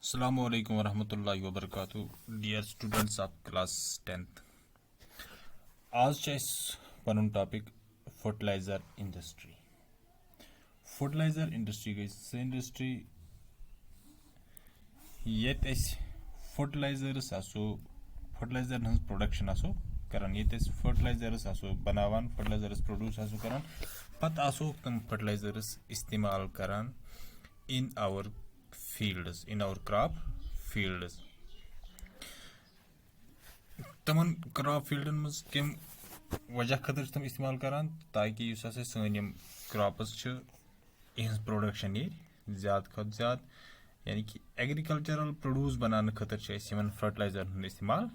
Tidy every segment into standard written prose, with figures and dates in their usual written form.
Assalamu alaikum warahmatullahi wabarakatuh. Dear students of class 10th. आज छ पनुन topic fertilizer industry. Fertilizer industry गई सह इंडस्ट्री येत फर्टिलाइजर्स आसो फर्टिलाइजर हज प्रोडक्शन आसो करान ये फर्टिलाइजर्स आसो बनावान फर्टिलाइजर्स प्रोड्यूस आसो करान पत आसो तम फर्टिलाइजर्स इस्तेमाल करान in our fields, in our crop fields. तमन क्रॉप फील्डन मज कम वजह खतर तम इस्तेमाल करान ताकि युस हसा सन यम क्रॉप्स छ इहंस प्रोडक्शन ये ज्यादा खत ज्यादा यानी कि एग्रीकल्चरल प्रोड्यूस बनाने खतर छ यमन फर्टिलाइजर हन इस्तेमाल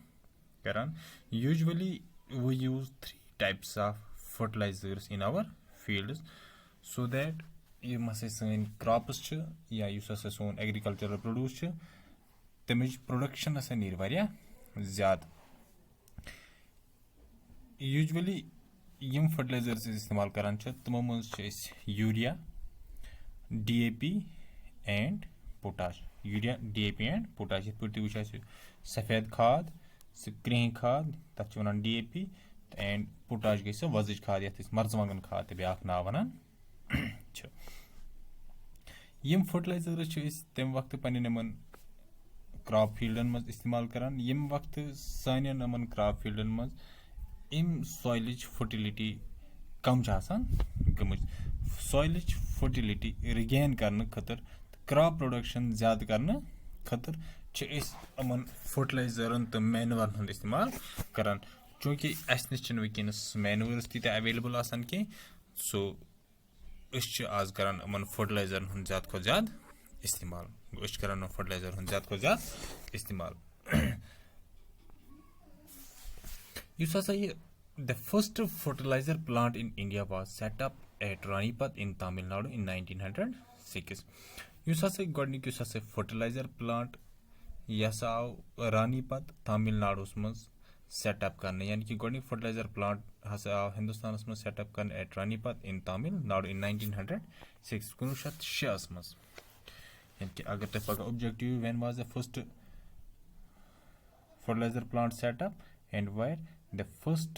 करान. Usually we use 3 types of fertilizers in our fields so that यम हसा सन क्रॉप्स छ या युस हसा सोन एग्रीकल्चरल प्रोड्यूस छ तमिच प्रोडक्शन हसा नीर वारिया ज्यादा. यूजुअली यम फर्टिलाइजर्स इस्तेमाल करान छ तमो मज छ urea DAP and potash. Urea DAP and potash ये पुटी वुचा सफेद खाद क्रेह खाद तथ वनान DAP एंड पोटाश गई वजिज खाद ये मर्जवांगन खाद ब्याक नाव वनान. यम फर्टिलाइजर्स तम वक्त पन्न क्रॉप फील्डन मज इस्तेमाल करान यम वक्त सान यमन क्रॉप फील्डन मज इन सॉइलिच फर्टिलिटी कम गमच सॉइलिच फर्टिलिटी रिगेन करने खतर क्रॉप प्रोडक्शन ज्यादा करने खतर अमन फर्टिलाइजरन तो मैनुअर हंद इस्तेमाल करान चूंकि अस नश वनस मैनुअर्स ती अवेलेबल आसान कह सो आज करान अमन फर्टिलाइजर हंद ज्यादा खो ज्यादा इस्तेमाल करान फर्टिलाइजर हंद ज्यादा खो ज्यादा इस्तेमाल. The first fertilizer plant in India was set up at Ranipat in Tamil Nadu in 1906. Yus hasa godnik yus hasa fertilizer plant yasa aw Ranipat Tamil Nadu mans set up karne yani ki godnik fertilizer plant hasa aw Hindustan mans set up karne at Ranipat in Tamil Nadu in 1906 1906 mans yani ki agar te paga objective when was the first fertilizer plant set up and where the first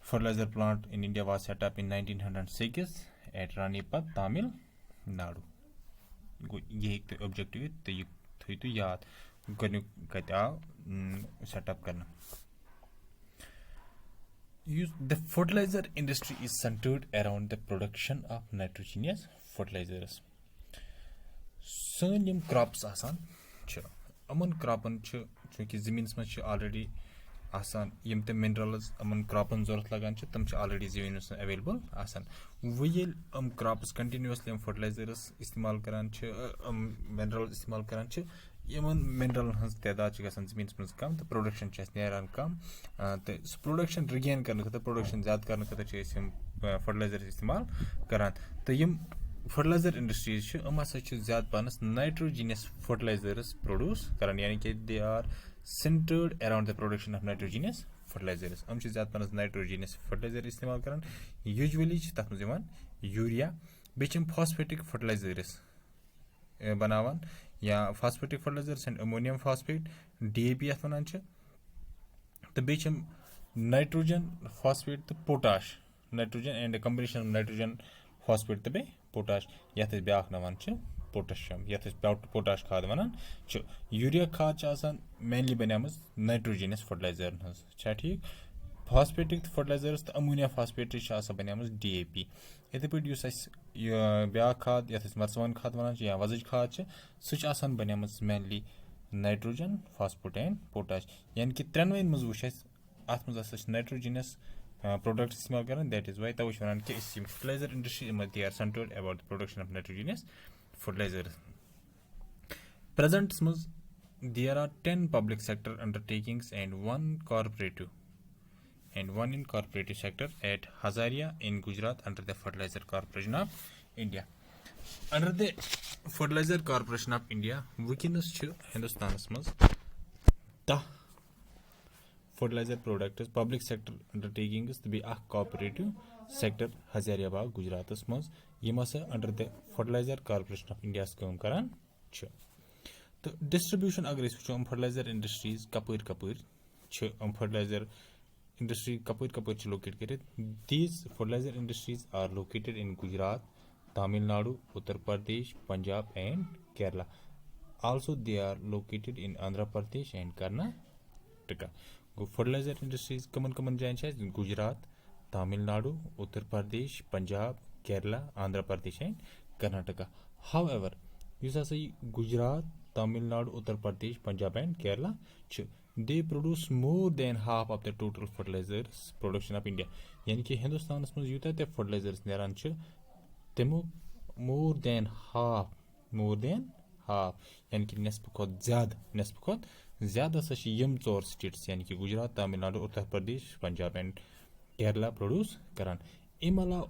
fertilizer plant in India was set up in 1906 at Ranipat, Tamil Nadu. ये एक objective है तो ये थोड़ी तो याद करने कहते आ सेटअप करना. The fertilizer industry is centered around the production of nitrogenous fertilizers. सन यम क्रॉप्स आसान छ अमन क्रॉपन छ चूंकि जमीनस मज छ ऑलरेडी आसान यम ते मिनरल्स अमन क्रॉपन जरूरत लगान छ तम छ ऑलरेडी जमीनस अवेलेबल आसान वयल क्रॉप्स कंटिन्यूअसली फर्टिलाइजर्स इस्तेमाल करान छ मिनरल्स इस्तेमाल करान छ यमन मिनरल हंस तादाद छ गसन जमीनस मज कम तो प्रोडक्शन छ नेरान कम तो प्रोडक्शन रिगेन करने खतर प्रोडक्शन ज्यादा करने खतर छ यम फर्टिलाइजर इस्तेमाल करान. तो यम फर्टिलाइजर इंडस्ट्रीज हसा ज्यादा पानस नाइट्रोजीनियस फर्टिलाइजर्स प्रोड्यूस करान यानी कि they are centred around the production of nitrogenous fertilizers. हम ज्यादा पानस नाइट्रोजीनियस फर्टिलाइजर इस्तेमाल करान यूजुअली तथ मज यूरिया बेचम फॉस्फेटिक फर्टिलाइजर्स बनावान या phosphatic fertilizers and ammonium phosphate DAP यथ वनान तो बेचम नाइट्रोजन फॉस्फेट तो potash nitrogen and combination nitrogen phosphate तो बे पोटाश यथ ब्याक नावान पोटेशियम यथ पोटाश खाद वनान. यूरिया खाद मेनली बनियामज नाइट्रोजीनियस फर्टिलाइजर हज ठीक. फॉस्फेटिक फर्टिलाइजर्स तो अमोनिया फॉस्फेट बनियामज DAP. इथे पे ब्याक खाद यथ मर्चवान खाद वनान या वजिज खाद सह बनियामज mainly nitrogen phosphate and potash यानी कि त्रेनवन मज वुच अत मज नाइट्रोजीनियस प्रोडक्ट इस्तेमाल करान दैट इज वाई तवे वन कि fertilizer industry they are centred about the production of nitrogenous fertilizers. Present there are 10 public sector undertakings and one in corporative sector at Hazaria in Gujarat under the Fertilizer Corporation of India. Under the Fertilizer Corporation of India, वुकनस हिंदुस्तान मज 10 fertilizer products public sector undertakings तो बे cooperative sector Hazariyabad Gujarat मज यम हसा under the fertilizer corporation of India काम करान छ। तो डिस्ट्रीब्यूशन अगर वो फर्टिलाइजर इंडस्ट्रीज कपर कपर फर्टिलाइजर इंडस्ट्री कपर लोकेट कर। These fertilizer industries are located in Gujarat, Tamil Nadu, Uttar Pradesh, Punjab and Kerala. Also they are located in Andhra Pradesh and Karnataka. Fertilizer industries common jayan chhe Gujarat, Tamil Nadu, Uttar Pradesh, Punjab, Kerala, Andhra Pradesh and Karnataka. However, you say Gujarat, Tamil Nadu, Uttar Pradesh, Punjab and Kerala, they produce more than half of the total fertilizers production of India. यानी कि हिंदुस्तानस मज Utah ते fertilizers नेरान छ तमो more than half यानी कि नस्ब खुद ज्यादा सा यम 4 स्टेट्स यानी कि गुजरात, तमिलनाडु, उत्तर प्रदेश, पंजाब एंड केरला प्रोड्यूस करान। अम अलाव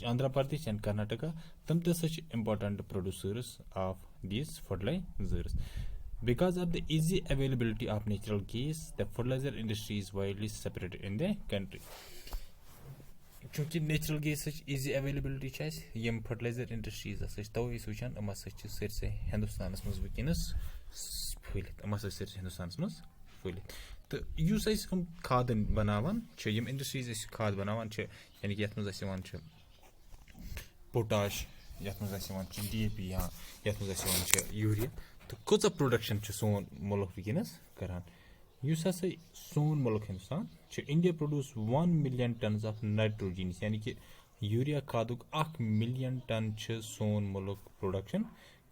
आंध्र प्रदेश एंड कर्नाटका तम तसा important producers of these fertilizers. Because of the easy availability of natural gas, the fertilizer industry is widely separated in the country. चूंकि नेचुरल गैस इजी अवेलेबिलिटी यम फर्टिलाइजर इंडस्ट्रीज तवे वुचान अम सरसे हिंदुस्तान मज वनस फैलित हिंदुस्तान मज फैलित। तो युस खादन बनावान यम इंडस्ट्रीज खाद बनावान यानी कि यथ मज पोटाश, यथ मज DAP या यथ मज यूरिया। तो कौचा प्रोडक्शन सोन मुल्क वनस करान। युस हसा सोन मुल्क Hindustan India produce 1 million ton of nitrogen यानी कि यूरिया खादुक 1 मिलियन टन सोन मुल्क प्रोडक्शन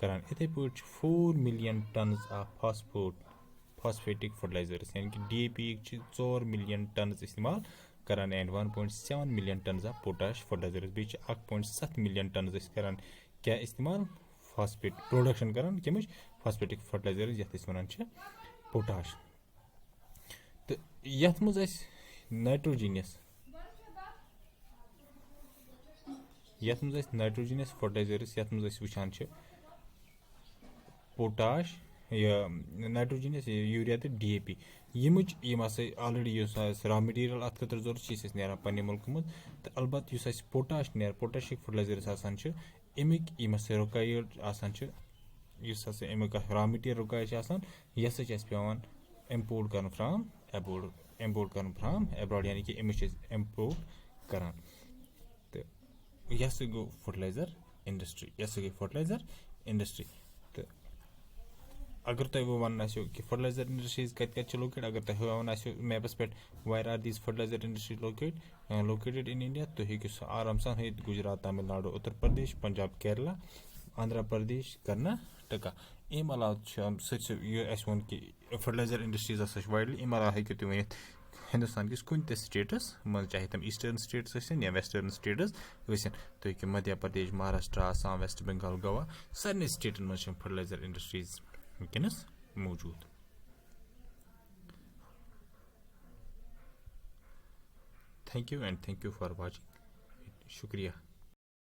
करान। इथे पे 4 million ton of phosphatic fertilizers यानी कि DAP 4 मिलियन टन इस्तेमाल करान and 1.7 million ton of potash fertilizers बे 1.7 मिलियन टन करान क्या इस्तेमाल फॉस्फेट प्रोडक्शन करान कमिच फॉस्फेटिक फर्टिलाइजर्स यथ वन पोटाश। तो यथ मज नाइट्रोजीनियस फर्टिलाइजर्स यथ मज वुचान पोटाश नाइट्रोजीनियस यूरिया तो DAP यमच ऑलरेडी रॉ मटीरियल अत खतर जरूरत नारान पन्ने मुल्क मज। तो अलबत् पोटाश नेर पोटाशिक फर्टिलाइजर्स अमिक रिक्वायर्ड अमिक रॉ मटीरियल रिक्वायर्ड यह पेवान इम्पोर्ट कर फ्राम एब्रॉड यानी कि अमिच इम्पोर्ट करान। तो यह गो फर्टिलाइजर इंडस्ट्री। तो अगर तुम वो वन कि फर्टिलाइजर इंडस्ट्रीज कत लोकेट अगर तुम वन मैपस पे where are these fertilizer industries located in India तो हेकु आराम सान है गुजरात, तमिलनाडु, उत्तर प्रदेश, पंजाब, केरला, आंध्र प्रदेश, कर्नाटका। अम अलाव वो कि फर्टिलाइजर इंडस्ट्रीज वाइडली अम अलाव हेकु तुम वन हिंदुस्तान किस कुन स्टेटस मज चाहे तम ईस्टर्न स्टेट्स या वेस्टर्न स्टेट्स तो हेकु मध्य प्रदेश, महाराष्ट्र, आसाम, वेस्ट बंगाल, गोवा सारे स्टेटन मज फर्टिलाइजर इंडस्ट्रीज वनस मौजूद। Thank you for watching. शुक्रिया।